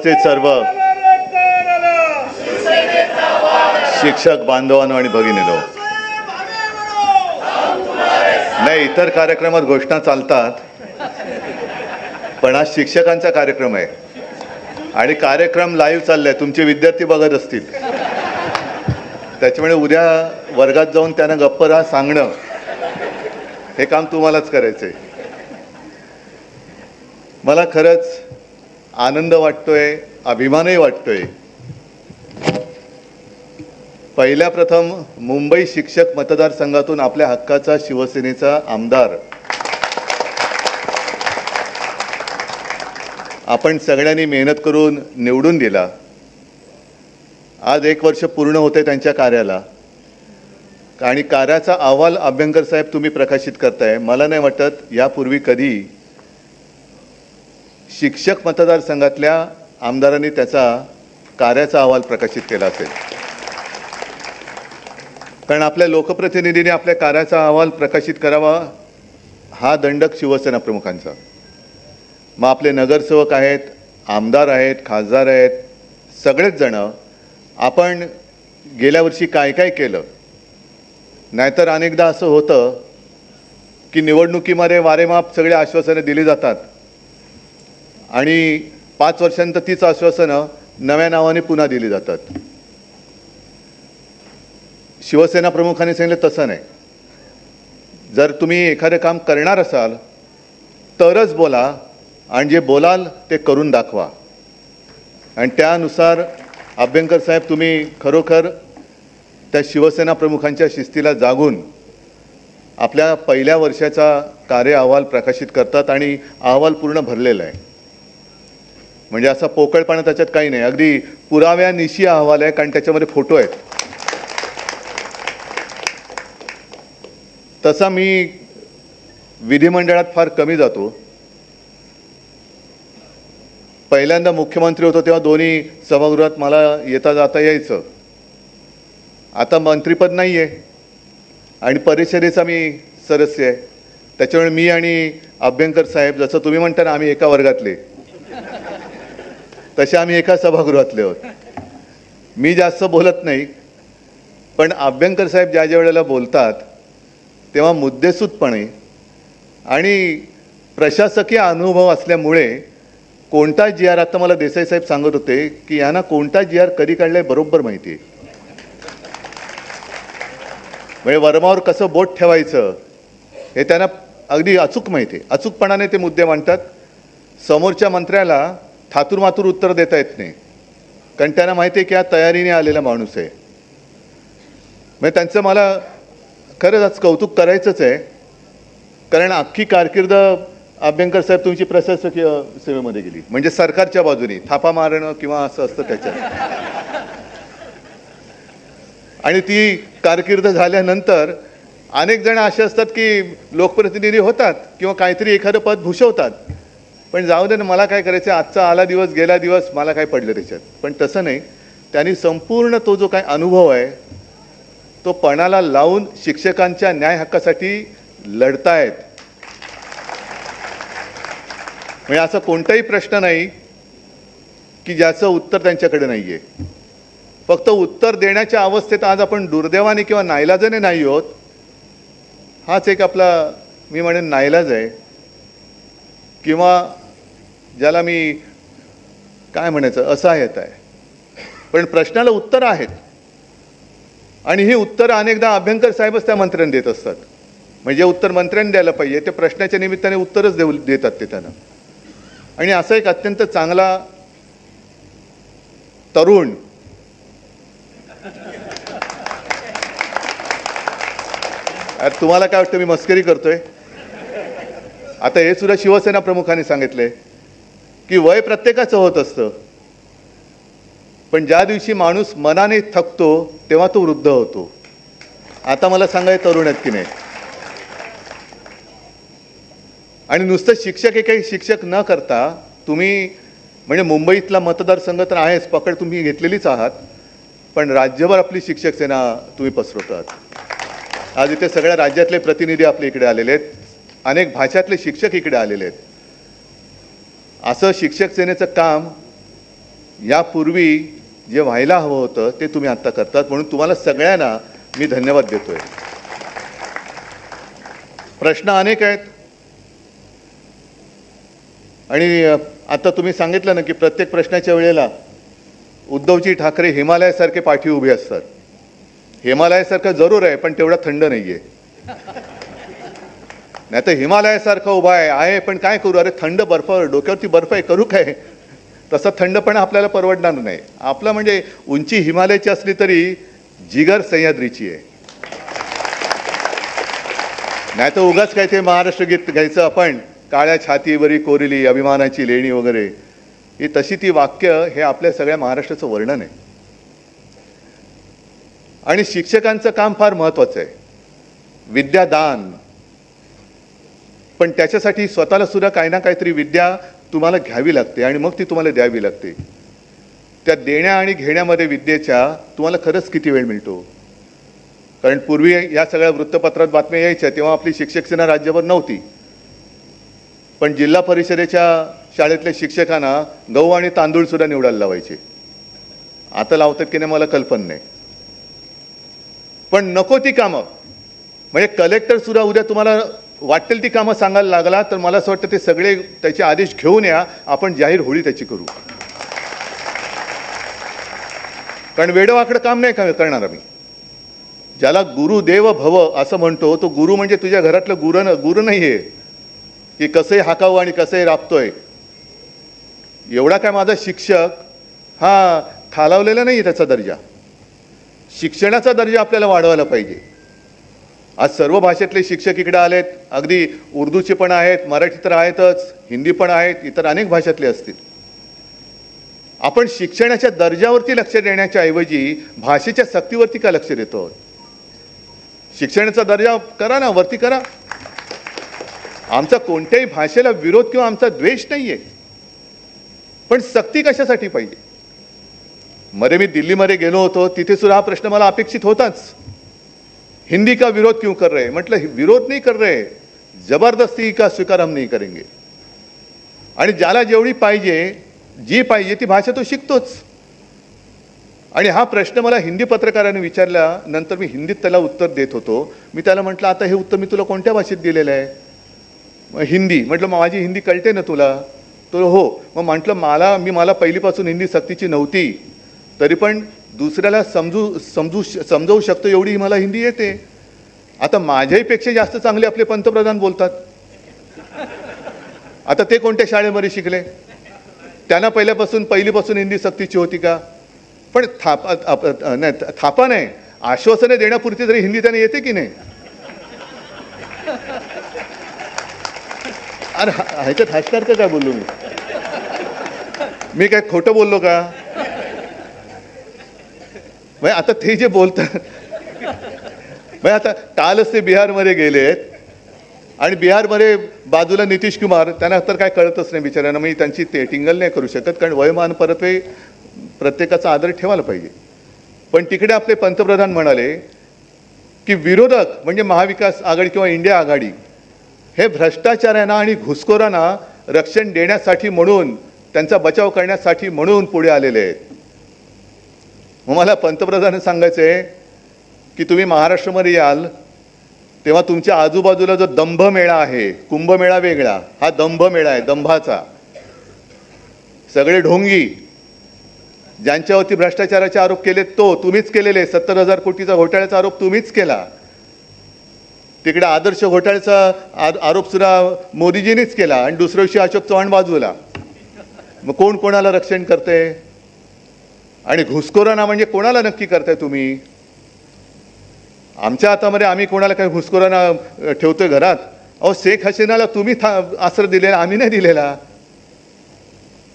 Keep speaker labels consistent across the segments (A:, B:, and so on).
A: उपस्थित सर्व शिक्षक बांधवांनो आणि भगिनींनो, नाही इतर कार्यक्रमात घोषणा चालतात, पण आज शिक्षकांचा कार्यक्रम आहे आणि कार्यक्रम लाईव्ह चाललाय, तुमचे विद्यार्थी बघत असतील, त्याच्यामुळे उद्या वर्गात जाऊन त्यांना गप्प राहा सांगणं हे काम तुम्हालाच करायचंय. मला खरंच आनंद वाटतोय, अभिमानही वाटतोय. पहिल्या प्रथम मुंबई शिक्षक मतदारसंघातून आपल्या हक्काचा शिवसेनेचा आमदार आपण सगळ्यांनी मेहनत करून निवडून दिला. आज 1 वर्ष पूर्ण होते त्यांच्या कार्याला आणि कार्याचा अहवाल अभ्यंकर साहेब तुम्ही प्रकाशित करताय. मला नाही वाटत यापूर्वी कधी शिक्षक मतदारसंघातल्या आमदारांनी त्याचा कार्याचा अहवाल प्रकाशित केला असेल, कारण आपल्या लोकप्रतिनिधींनी आपल्या कार्याचा अहवाल प्रकाशित करावा हा दंडक शिवसेना प्रमुखांचा. मग आपले नगरसेवक आहेत, आमदार आहेत, खासदार आहेत, सगळेच जण आपण गेल्या वर्षी काय काय केलं. नाहीतर अनेकदा असं होतं की निवडणुकीमध्ये वारेमाप सगळे आश्वासनं दिली जातात आणि 5 वर्षांनंतर तीच आश्वासनं नव्या नावाने पुन्हा दिली जातात. शिवसेना प्रमुखांनी सांगितलं तसं नाही. जर तुम्ही एखादं काम करणार असाल तरच बोला आणि जे बोलाल ते करून दाखवा. आणि त्यानुसार अभ्यंकर साहेब तुम्ही खरोखर त्या शिवसेना प्रमुखांच्या शिस्तीला जागून आपल्या पहिल्या वर्षाचा कार्य अहवाल प्रकाशित करतात आणि अहवाल पूर्ण भरलेला आहे. म्हणजे असा पोकळपणा त्याच्यात काही नाही, अगदी पुराव्यानिशी अहवाल आहे, कारण त्याच्यामध्ये फोटो आहेत. तसा मी विधिमंडळात फार कमी जातो. पहिल्यांदा मुख्यमंत्री होतो तेव्हा दोन्ही सभागृहात मला येता जाता यायचं. आता मंत्रिपद नाही आहे आणि परिषदेचा मी सदस्य आहे, त्याच्यामुळे मी आणि अभ्यंकर साहेब, जसं तुम्ही म्हणता ना आम्ही एका वर्गातले, तसे आम्ही एका सभागृहातले आहोत. मी जास्त बोलत नाही, पण अभ्यंकर साहेब ज्या ज्या वेळेला बोलतात तेव्हा मुद्देसूदपणे आणि प्रशासकीय अनुभव असल्यामुळे कोणता जी.आर. आता मला देसाई साहेब सांगत होते की यांना कोणता जी.आर. कधी काढलाय बरोबर माहिती आहे. म्हणजे वर्मावर कसं बोट ठेवायचं हे त्यांना अगदी अचूक माहिती आहे. अचूकपणाने ते मुद्दे मांडतात. समोरच्या मंत्र्याला थातूरमातूर उत्तर देता येत नाही, कारण त्यांना माहिती आहे की हा तयारीने आलेला माणूस आहे. म्हणजे त्यांचं मला खरंच आज कौतुक करायचंच आहे, कारण अख्खी कारकीर्द अभ्यंकर साहेब तुमची प्रशासकीय सेवेमध्ये गेली, म्हणजे सरकारच्या बाजूने थापा मारणं किंवा असं असतं त्याच्यात. आणि ती कारकीर्द झाल्यानंतर अनेक जण असे असतात की लोकप्रतिनिधी होतात किंवा काहीतरी एखादं पद भूषवतात, पण जाऊ दे ना, मला काय करायचं, आजचा आला दिवस गेला दिवस, मला काय पडलं त्याच्यात. पण तसं नाही, त्यांनी संपूर्ण तो जो काय अनुभव आहे तो पणाला लावून शिक्षकांच्या न्याय हक्कासाठी लढतायत. म्हणजे असा कोणताही प्रश्न नाही की ज्याचं उत्तर त्यांच्याकडे नाही आहे. फक्त उत्तर देण्याच्या अवस्थेत आज आपण दुर्दैवाने किंवा नाईलाजाने नाही आहोत. हाच एक आपला मी म्हणेन नाईलाज आहे, किंवा ज्याला मी काय म्हणायचं असहाय्यता आहे. पण प्रश्नाला उत्तर आहेत आणि ही उत्तर अनेकदा अभ्यंकर साहेबच त्या मंत्र्यांना देत असतात. म्हणजे उत्तर मंत्र्यांनी द्यायला पाहिजे, ते प्रश्नाच्या निमित्ताने उत्तरच देतात ते त्यांना. आणि असा एक अत्यंत चांगला तरुण तुम्हाला काय वाटतं मी मस्करी करतोय? आता हे सुद्धा शिवसेना प्रमुखांनी सांगितलंय की वय प्रत्येकाचं होत असतं, पण ज्या दिवशी माणूस मनाने थकतो तेव्हा तो वृद्ध होतो. आता मला सांगायचं तरुण आहेत की नाही. आणि नुसतं शिक्षक हे काही शिक्षक न करता तुम्ही म्हणजे मुंबईतला मतदारसंघ तर आहेच, पकड तुम्ही घेतलेलीच आहात, पण राज्यभर आपली शिक्षक सेना तुम्ही पसरवतात. आज इथे सगळ्या राज्यातले प्रतिनिधी आपल्या इकडे आलेले आहेत, अनेक भाषातले शिक्षक इकडे आलेले आहेत. असं शिक्षक सेनेचं काम यापूर्वी जे व्हायला हवं होतं ते तुम्ही आत्ता करतात, म्हणून तुम्हाला सगळ्यांना मी धन्यवाद देतोय. प्रश्न अनेक आहेत आणि आता तुम्ही सांगितलं ना की प्रत्येक प्रश्नाच्या वेळेला उद्धवजी ठाकरे हिमालयासारखे पाठी उभे असतात. हिमालयासारखं जरूर आहे, पण तेवढा थंड नाहीये. नाही तर हिमालयासारखं उभा आहे पण काय करू, अरे थंड बर्फ, डोक्यावरती बर्फ आहे, करू काय. तसा थंडपणा आपल्याला परवडणार नाही. आपलं म्हणजे उंची हिमालयाची असली तरी जिगर सह्याद्रीची आहे. नाही तर उगाच काय ते महाराष्ट्र गीत घ्यायचं आपण, काळ्या छातीवरी कोरिली अभिमानाची लेणी वगैरे, ही तशी ती वाक्य हे आपल्या सगळ्या महाराष्ट्राचं वर्णन आहे. आणि शिक्षकांचं काम फार महत्वाचं आहे, विद्यादान. पण त्याच्यासाठी स्वतःला सुद्धा काही ना काहीतरी विद्या तुम्हाला घ्यावी लागते आणि मग ती तुम्हाला द्यावी लागते. त्या देण्या आणि घेण्यामध्ये विद्येच्या तुम्हाला खरंच किती वेळ मिळतो. कारण पूर्वी या सगळ्या वृत्तपत्रात बातम्या यायच्या तेव्हा आपली शिक्षक सेना राज्यभर नव्हती, पण जिल्हा परिषदेच्या शाळेतल्या शिक्षकांना गहू आणि तांदूळ सुद्धा निवडायला लावायचे. आता लावतात की नाही मला कल्पना नाही. पण नको ती कामं, म्हणजे कलेक्टर सुद्धा उद्या तुम्हाला वाटेल ती कामं सांगायला लागला तर मला असं वाटतं ते सगळे त्याचे आदेश घेऊन या, आपण जाहीर होळी त्याची करू. कारण वेडवाकडं काम नाही करणार आम्ही. ज्याला गुरुदेव भव असं म्हणतो, तो गुरु म्हणजे तुझ्या घरातलं गुरु नाही आहे की कसंही हाकावं आणि कसंही राबतोय. एवढा काय माझा शिक्षक हा खालावलेला नाही त्याचा दर्जा. शिक्षणाचा दर्जा आपल्याला वाढवायला पाहिजे. आज सर्व भाषेतले शिक्षक इकडे आलेत, अगदी उर्दूचे पण आहेत, मराठी तर आहेतच, हिंदी पण आहेत, इतर अनेक भाषेतले असतील. आपण शिक्षणाच्या दर्जावरती लक्ष देण्याच्या ऐवजी भाषेच्या सक्तीवरती का लक्ष देतो. शिक्षणाचा दर्जा करा ना, वरती करा. आमचा कोणत्याही भाषेला विरोध किंवा आमचा द्वेष नाहीये, पण सक्ती कशासाठी पाहिजे. मी दिल्लीमध्ये गेलो होतो, तिथे सुद्धा हा प्रश्न मला अपेक्षित होताच. हिंदी का विरोध क्यों कर रहे. म्हटलं विरोध नाही कर रहे, जबरदस्ती का स्वीकार हम नहीं करेंगे. आणि ज्याला जेवढी पाहिजे, जी पाहिजे ती भाषा तो शिकतोच. आणि हा प्रश्न मला हिंदी पत्रकाराने विचारला, नंतर मी हिंदीत त्याला उत्तर देत होतो. मी त्याला म्हटलं आता हे उत्तर मी तुला कोणत्या भाषेत दिलेलं आहे. हिंदी. म्हटलं माझी हिंदी कळते ना तुला. तो हो. मग म्हटलं मला पहिलीपासून हिंदी सक्तीची नव्हती, तरी पण दुसऱ्याला समजवू शकतो एवढी मला हिंदी येते. आता माझ्याहीपेक्षा जास्त चांगले आपले पंतप्रधान बोलतात. आता ते कोणत्या शाळेमध्ये शिकले, त्यांना पहिलीपासून हिंदी सक्तीची होती का. पण थापा नाही, आश्वासने देण्यापुरती तरी हिंदी त्यांना येते की नाही. अरे ह्याच्यात हसणार का काय बोललो मी काय खोटं बोललो का. आता ते जे बोलतात, आता कालच ते बिहारमध्ये गेलेत आणि बिहारमध्ये बाजूला नितीश कुमार, त्यांना तर काय कळतच नाही बिचाऱ्यांना. मी त्यांची ते टिंगल नाही करू शकत, कारण वयोमान परत्वे प्रत्येकाचा आदर ठेवायला पाहिजे. पण तिकडे आपले पंतप्रधान म्हणाले की विरोधक म्हणजे महाविकास आघाडी किंवा इंडिया आघाडी हे भ्रष्टाचारांना आणि घुसखोरांना रक्षण देण्यासाठी म्हणून, त्यांचा बचाव करण्यासाठी म्हणून पुढे आलेले आहेत. मग मला पंतप्रधानांनी सांगायचं आहे की तुम्ही महाराष्ट्रामध्ये याल तेव्हा तुमच्या आजूबाजूला जो दंभमेळा आहे, कुंभमेळा वेगळा, हा दंभमेळा आहे, दंभाचा. सगळे ढोंगी ज्यांच्यावरती भ्रष्टाचाराचे आरोप केले तो तुम्हीच केलेले. 70,000 कोटीचा घोटाळ्याचा आरोप तुम्हीच केला. तिकडे आदर्श घोटाळ्याचा आरोप सुद्धा मोदीजींनीच केला आणि दुसऱ्या दिवशी अशोक चव्हाण बाजूला. मग कोण कोणाला रक्षण करते. आणि घुसखोरांना म्हणजे कोणाला नक्की करताय तुम्ही. आमच्या हातामध्ये आम्ही कोणाला काही घुसखोरांना ठेवतोय घरात. अहो शेख हसीनाला तुम्ही आश्रय दिलेला, आम्ही नाही दिलेला.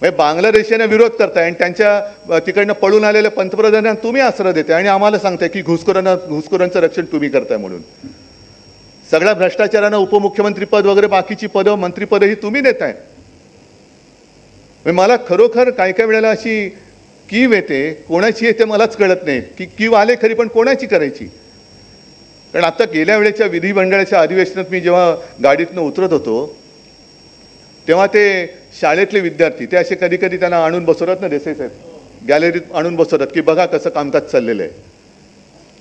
A: म्हणजे बांगलादेशाने विरोध करताय आणि त्यांच्या तिकडनं पळून आलेल्या पंतप्रधानांना तुम्ही आश्रय देताय आणि आम्हाला सांगताय की घुसखोरांचं रक्षण तुम्ही करताय म्हणून. सगळ्या भ्रष्टाचारांना उपमुख्यमंत्री पद वगैरे बाकीची पदं, मंत्रीपदं ही तुम्ही देताय. मला खरोखर काय काय वेळेला अशी कीव येते, कोणाची येते मलाच कळत नाही. की कीव आले खरी, पण कोणाची करायची. कारण आता गेल्या वेळेच्या विधिमंडळाच्या अधिवेशनात मी जेव्हा गाडीतनं उतरत होतो तेव्हा ते शाळेतले विद्यार्थी ते असे कधी कधी त्यांना आणून बसवतात ना, देसाई साहेब, गॅलरीत आणून बसवतात की बघा कसं कामकाज चाललेलं आहे.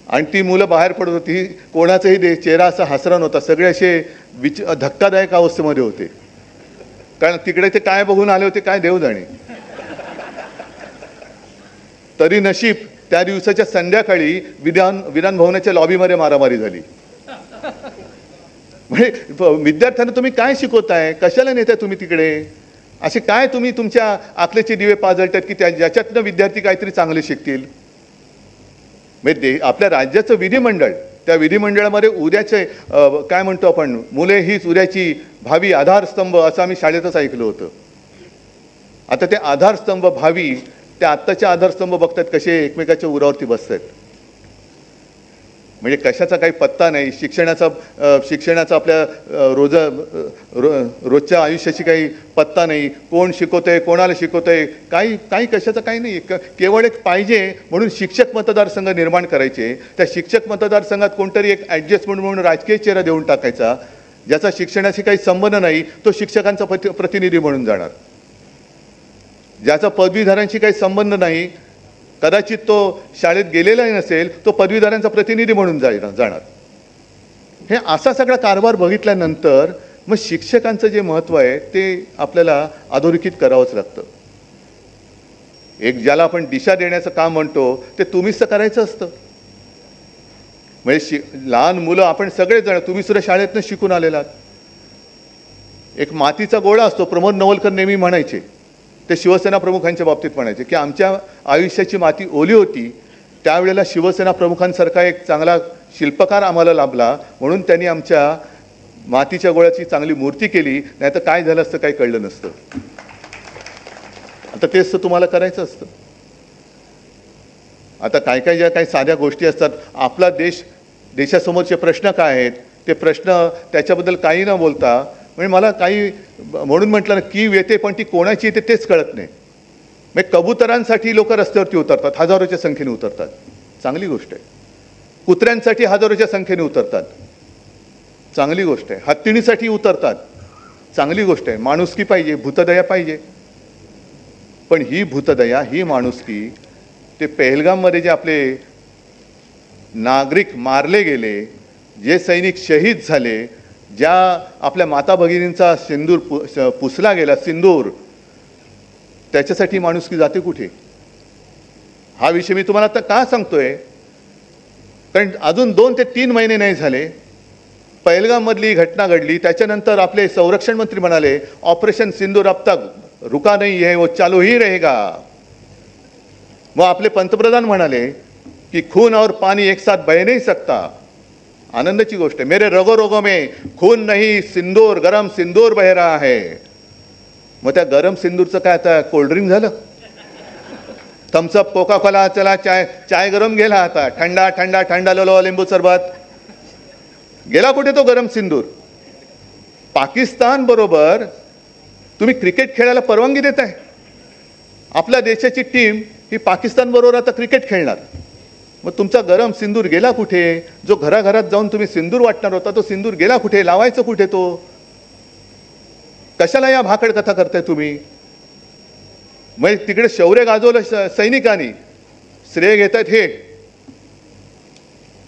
A: आणि ती मुलं बाहेर पडत होती, कोणाचाही चेहरा असा हसरा नव्हता, सगळे असे धक्कादायक अवस्थेमध्ये होते. कारण तिकडे ते काय बघून आले होते काय देव जाणे. तरी नशीब त्या दिवसाच्या संध्याकाळी विधान भवनाच्या लॉबीमध्ये मारामारी झाली. म्हणजे विद्यार्थ्यांना तुम्ही काय शिकवताय, कशाला नेताय तुम्ही तिकडे, असे काय तुम्ही तुमच्या आकलेचे दिवे पाजळतात की ज्याच्यातनं विद्यार्थी काहीतरी चांगले शिकतील. म्हणजे आपल्या राज्याचं विधिमंडळ, त्या विधिमंडळामध्ये उद्याचे काय म्हणतो आपण, मुले हीच उद्याची भावी आधारस्तंभ असं आम्ही शाळेतच ऐकलं होतं. आता ते आधारस्तंभ भावी त्या आत्ताचे आधारस्तंभ बघतात कसे एकमेकाच्या उरावरती बसतात. म्हणजे कशाचा काही पत्ता नाही. शिक्षणाचा आपल्या रोजच्या आयुष्याची काही पत्ता नाही. कोण शिकवतंय, कोणाला शिकवतंय, काही कशाचं काही नाही. केवळ एक पाहिजे म्हणून शिक्षक मतदारसंघ निर्माण करायचे. त्या शिक्षक मतदारसंघात कोणतरी एक ॲडजस्टमेंट म्हणून राजकीय चेहरा देऊन टाकायचा, ज्याचा शिक्षणाशी काही संबंध नाही, तो शिक्षकांचा प्रतिनिधी म्हणून जाणार. ज्याचा पदवीधरांशी काही संबंध नाही, कदाचित तो शाळेत गेलेलाही नसेल, तो पदवीधरांचा प्रतिनिधी म्हणून जाणार. हे असा सगळा कारभार बघितल्यानंतर मग शिक्षकांचं जे महत्त्व आहे ते आपल्याला अधोरेखित करावंच लागतं. एक ज्याला आपण दिशा देण्याचं काम म्हणतो ते तुम्हीच तर करायचं असतं. म्हणजे लहान मुलं आपण सगळेजण, तुम्ही सुद्धा शाळेतनं शिकून आलेलात. एक मातीचा गोळा असतो, प्रमोद नवलकर नेहमी म्हणायचे, ते शिवसेना प्रमुखांच्या बाबतीत म्हणायचे की आमच्या आयुष्याची माती ओली होती, त्यावेळेला शिवसेना प्रमुखांसारखा एक चांगला शिल्पकार आम्हाला लाभला, म्हणून त्यांनी आमच्या मातीच्या गोळ्याची चांगली मूर्ती केली, नाही तर काय झालं असतं काही कळलं नसतं. आता तेच तर तुम्हाला करायचं असतं. आता काय ज्या काही साध्या गोष्टी असतात, आपला देशासमोरचे प्रश्न काय आहेत ते प्रश्न त्याच्याबद्दल काही न बोलता, म्हणजे मला काही म्हणून म्हटलं ना की येते पण ती कोणाची येते तेच कळत नाही. म्हणजे कबुतरांसाठी लोक रस्त्यावरती उतरतात, हजारोच्या संख्येने उतरतात, चांगली गोष्ट आहे. कुत्र्यांसाठी हजारोच्या संख्येने उतरतात, चांगली गोष्ट आहे. हत्तीणीसाठी उतरतात, चांगली गोष्ट आहे. माणुसकी पाहिजे, भूतदया पाहिजे. पण ही भूतदया, ही माणुसकी, ते पहलगाममध्ये जे आपले नागरिक मारले गेले, जे सैनिक शहीद झाले, ज्या आपल्या माता भगिनींचा सिंदूर पुसला गेला, सिंदूर, त्याच्यासाठी माणुसकी जाते कुठे? हा विषय मी तुम्हाला आता का सांगतोय, कारण अजून 2 ते 3 महिने नाही झाले, पहलगाममधली घटना घडली. त्याच्यानंतर आपले संरक्षण मंत्री म्हणाले ऑपरेशन सिंदूर अब तक रुका नहीं है, वो चालू ही रहेगा. मग आपले पंतप्रधान म्हणाले की खून और पानी एक साथ बह नहीं सकता. आनंदाची गोष्ट आहे. मेरे रगो रगो में खून नहीं सिंदूर, गरम सिंदूर बह रहा है. मग त्या गरम सिंदूरचं काय आता कोल्ड्रिंक झालं, थम्सअप, कोका कोला, चला चाय गरम गेला, आता ठंडा ठंडा ठंडा लो लिंबू सरबत गेला. कुठे तो गरम सिंदूर? पाकिस्तान बरोबर तुम्ही क्रिकेट खेळायला परवानगी देताय. आपल्या देशाची टीम ही पाकिस्तान बरोबर आता क्रिकेट खेळणार. मग तुमचा गरम सिंदूर गेला कुठे? जो घराघरात जाऊन तुम्ही सिंदूर वाटणार होता तो सिंदूर गेला कुठे? लावायचं कुठे तो? कशाला या भाकड कथा करताय तुम्ही? मग तिकडे शौर्य गाजवलं सैनिकांनी, श्रेय घेतात हे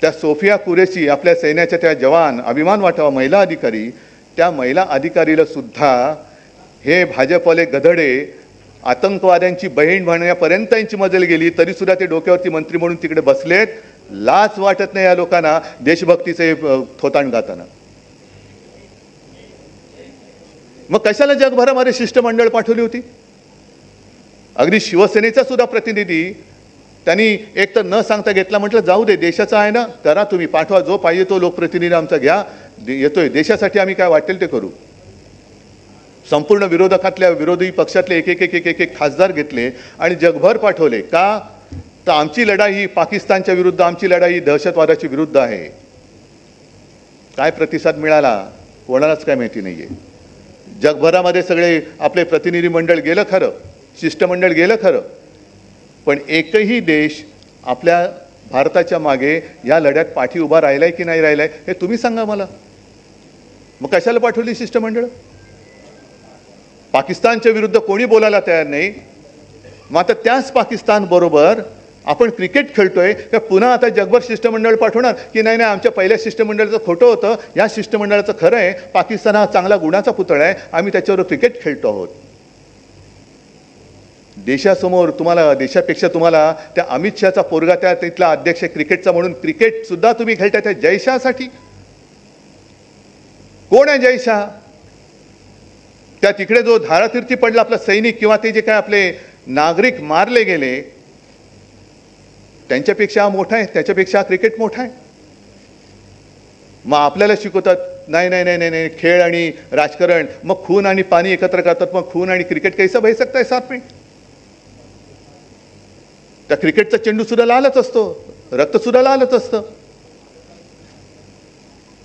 A: त्या सोफिया कुरेशी, आपल्या सैन्याच्या त्या जवान, अभिमान वाटावा महिला अधिकारी, त्या महिला अधिकारीला सुद्धा हे भाजपवाले गधडे आतंकवाद्यांची बहीण म्हणण्यापर्यंत त्यांची मजल गेली, तरी सुद्धा ते डोक्यावरती मंत्री म्हणून तिकडे बसलेत. लाज वाटत नाही या लोकांना देशभक्तीचे थोतांड गाताना. मग कशाला जगभरामध्ये शिष्टमंडळ पाठवली होती? अगदी शिवसेनेचा सुद्धा प्रतिनिधी त्यांनी एक तर न सांगता घेतला. म्हटलं जाऊ दे, देशाचा आहे ना, करा तुम्ही, पाठवा, जो पाहिजे तो लोकप्रतिनिधी आमचा घ्या, येतोय देशासाठी, आम्ही काय वाटेल ते करू. संपूर्ण विरोधकातल्या विरोधी पक्षातले एक खासदार घेतले आणि जगभर पाठवले. का? तर आमची लढाई ही पाकिस्तानच्या विरुद्ध, आमची लढाई ही दहशतवादाच्या विरुद्ध आहे. काय प्रतिसाद मिळाला कोणालाच काय माहिती नाहीये. जगभरामध्ये सगळे आपले प्रतिनिधी मंडळ गेलं खरं, शिष्टमंडळ गेलं खरं, पण एकही देश आपल्या भारताच्या मागे या लढ्यात पाठी उभा राहिलाय की नाही राहिलाय हे तुम्ही सांगा मला. मग कशाला पाठवली शिष्टमंडळ? पाकिस्तानच्या विरुद्ध कोणी बोलायला तयार नाही. मग आता त्याच पाकिस्तान बरोबर आपण क्रिकेट खेळतोय का पुन्हा आता जगभर शिष्टमंडळ पाठवणार की नाही नाही आमच्या पहिल्या शिष्टमंडळाचं खोटं होतं, या शिष्टमंडळाचं खरं आहे, पाकिस्तान हा चांगला गुणाचा पुतळा आहे, आम्ही त्याच्यावर क्रिकेट खेळतो आहोत. देशासमोर तुम्हाला, देशापेक्षा तुम्हाला त्या अमित शहाचा पोरगा त्या तिथला अध्यक्ष क्रिकेटचा म्हणून क्रिकेट सुद्धा तुम्ही खेळताय त्या जयशहासाठी. कोण आहे जयशहा? त्या तिकडे जो धारातीर्थी पडला आपला सैनिक किंवा ते जे काय आपले नागरिक मारले गेले त्यांच्यापेक्षा हा मोठा आहे, त्याच्यापेक्षा क्रिकेट मोठा आहे. मग आपल्याला शिकवतात नाही नाही नाही नाही खेळ आणि राजकारण, मग खून आणि पाणी एकत्र करतात, मग खून आणि क्रिकेट कैसा भय सकता है साथ में? त्या क्रिकेटचा चेंडू सुद्धा लालच असतो, रक्त सुद्धा लालच असतं.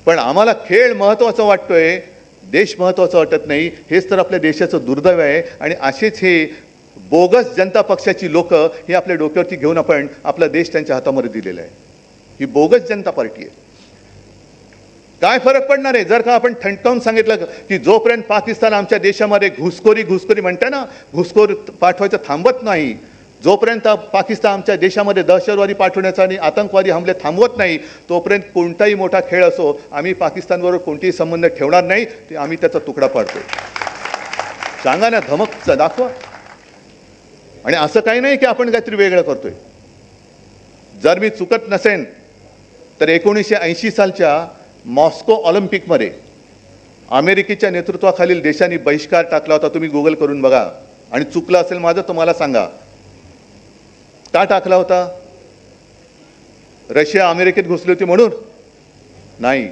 A: पण आम्हाला खेळ महत्वाचा वाटतोय, देश महत्वाचा वाटत नाही. हेच तर आपल्या देशाचं दुर्दैव आहे. आणि असेच हे बोगस जनता पक्षाची लोक हे आपल्या डोक्यावरती घेऊन आपण आपला देश त्यांच्या हातामध्ये दिलेला आहे. ही बोगस जनता पार्टी आहे. काय फरक पडणार आहे जर का आपण ठणकावून सांगितलं की जोपर्यंत पाकिस्तान आमच्या देशामध्ये घुसखोरी म्हणते ना, घुसखोर पाठवायचं थांबत नाही, जोपर्यंत पाकिस्तान आमच्या देशामध्ये दहशतवादी पाठवण्याचा आणि आतंकवादी हमले थांबवत नाही, तोपर्यंत कोणताही मोठा खेळ असो आम्ही पाकिस्तानबरोबर कोणतेही संबंध ठेवणार नाही. ते आम्ही त्याचा तुकडा पाडतोय. सांगा ना, धमक दाखवा. आणि असं काही नाही की आपण काहीतरी वेगळं करतोय. जर मी चुकत नसेन तर 1980 सालच्या मॉस्को ऑलिम्पिकमध्ये अमेरिकेच्या नेतृत्वाखालील देशांनी बहिष्कार टाकला होता. तुम्ही गुगल करून बघा. आणि चुकलं असेल माझं तर मला सांगा, का टाकला होता? रशिया अमेरिकेत घुसली होती म्हणून नाही,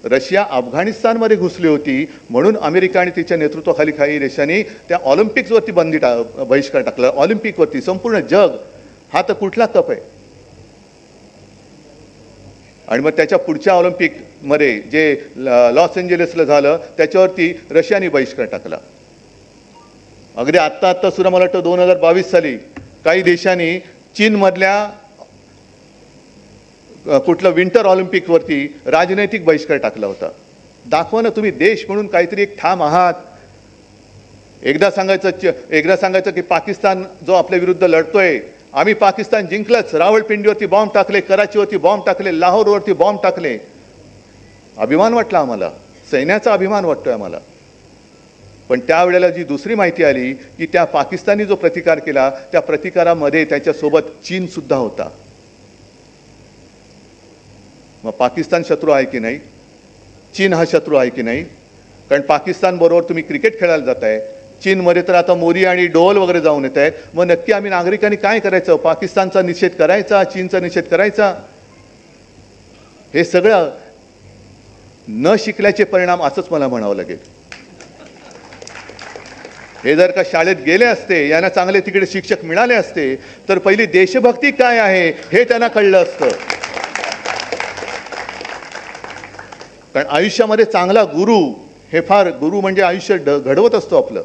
A: रशिया अफगाणिस्तानमध्ये घुसली होती म्हणून अमेरिका आणि तिच्या नेतृत्वाखाली काही देशांनी त्या ऑलिम्पिक्सवरती बहिष्कार टाकला. ऑलिम्पिकवरती संपूर्ण जग हा तर कुठला कप आहे. आणि मग त्याच्या पुढच्या ऑलिम्पिकमध्ये जे लॉस एंजेलिसला झालं त्याच्यावरती रशियाने बहिष्कार टाकला. अगदी आत्ता सुद्धा मला वाटतं 2022 साली काही देशांनी चीनमधल्या कुठलं विंटर ऑलिम्पिकवरती राजनैतिक बहिष्कार टाकला होता. दाखवा ना तुम्ही देश म्हणून काहीतरी एक ठाम आहात. एकदा सांगायचं की पाकिस्तान जो आपल्या विरुद्ध लढतोय, आम्ही पाकिस्तान जिंकलंच. रावळपिंडीवरती बॉम्ब टाकले, कराचीवरती बॉम्ब टाकले, लाहोरवरती बॉम्ब टाकले. अभिमान वाटला आम्हाला, सैन्याचा अभिमान वाटतोय आम्हाला. पण त्यावेळेला जी दुसरी माहिती आली की त्या पाकिस्तानी जो प्रतिकार केला त्या प्रतिकारामध्ये त्याच्यासोबत चीन सुद्धा होता. मग पाकिस्तान शत्रू आहे की नाही? चीन हा शत्रू आहे की नाही? कारण पाकिस्तान बरोबर तुम्ही क्रिकेट खेळायला जाताय, चीनमध्ये तर आता मोदी आणि डोल वगैरे जाऊन येत आहेत. मग नक्की आम्ही नागरिकांनी काय करायचं? पाकिस्तानचा निषेध करायचा, चीनचा निषेध करायचा? हे सगळं न शिकल्याचे परिणाम असंच मला म्हणावं लागेल. हे जर का शाळेत गेले असते, यांना चांगले तिकडे शिक्षक मिळाले असते तर पहिली देशभक्ती काय आहे हे त्यांना कळलं असतं. कारण आयुष्यामध्ये चांगला गुरु हे फार, गुरु म्हणजे आयुष्य घडवत असतो आपलं.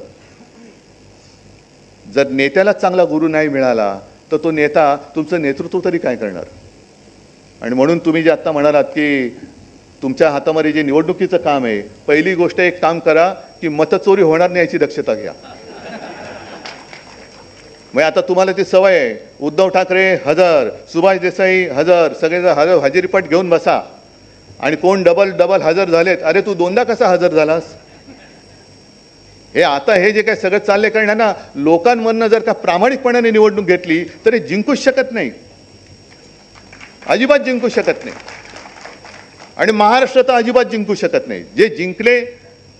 A: जर नेत्याला चांगला गुरु नाही मिळाला तर तो नेता तुमचं नेतृत्व तरी काय करणार? आणि म्हणून तुम्ही जे आत्ता म्हणालात की तुमच्या हातामध्ये जे निवडणुकीचं काम आहे, पहिली गोष्ट एक काम करा की मतचोरी होणार नाही याची दक्षता घ्या. मग आता तुम्हाला ती सवय आहे, उद्धव ठाकरे हजर, सुभाष देसाई हजर, सगळे हजेरीपट घेऊन बसा. आणि कोण डबल हजर झालेत, अरे तू दोनदा कसा हजर झालास? हे आता हे जे काय सगळं चालले, कारण ना लोकांमधनं जर का प्रामाणिकपणाने निवडणूक घेतली तर हे जिंकूच शकत नाही, अजिबात जिंकू शकत नाही. आणि महाराष्ट्र तर अजिबात जिंकू शकत नाही. जे जिंकले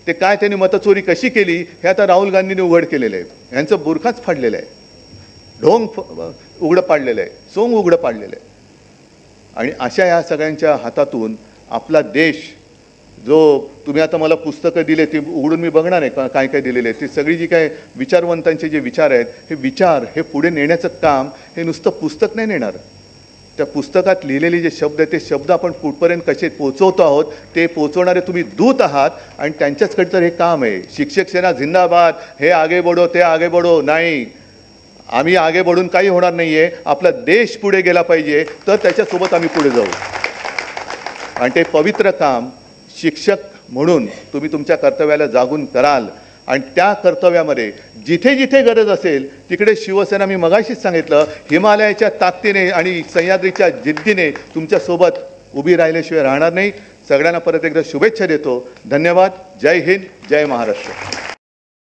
A: ते काय, त्यांनी मतचोरी कशी केली हे आता राहुल गांधींनी उघड केलेलं आहे. यांचं बुरखाच फाडलेलं आहे, ढोंग उघडं पाडलेलं आहे, सोंग उघडं पाडलेलं आहे. आणि अशा या सगळ्यांच्या हातातून आपला देश, जो तुम्ही आता मला पुस्तकं दिले ती उघडून मी बघणार आहे काय काय दिलेले आहे, ती सगळी जी काय विचारवंतांचे जे विचार आहेत, हे विचार हे पुढे नेण्याचं काम हे नुसतं पुस्तक नाही नेणार. त्या पुस्तकात लिहिलेले जे शब्द आहेत ते शब्द आपण कुठपर्यंत कसे पोचवतो आहोत ते पोचवणारे तुम्ही दूत आहात. आणि त्यांच्याचकडे तर हे काम आहे. शिक्षक सेना जिंदाबाद, हे आगे बढो ते आगे बढो, नाही, आम्ही आगे बढून काही होणार नाही आहे. आपला देश पुढे गेला पाहिजे तर त्याच्यासोबत आम्ही पुढे जाऊ. आणि ते पवित्र काम शिक्षक म्हणून तुम्ही तुमच्या कर्तव्याला जागून कराल आणि त्या कर्तव्यामध्ये जिथे जिथे गरज असेल तिकडे शिवसेना, मी मगाशीच सांगितलं, हिमालयाच्या ताकदीने आणि सह्याद्रीच्या जिद्दीने तुमच्यासोबत उभी राहिल्याशिवाय राहणार नाही. सगळ्यांना परत एकदा शुभेच्छा देतो. धन्यवाद. जय हिंद, जय महाराष्ट्र.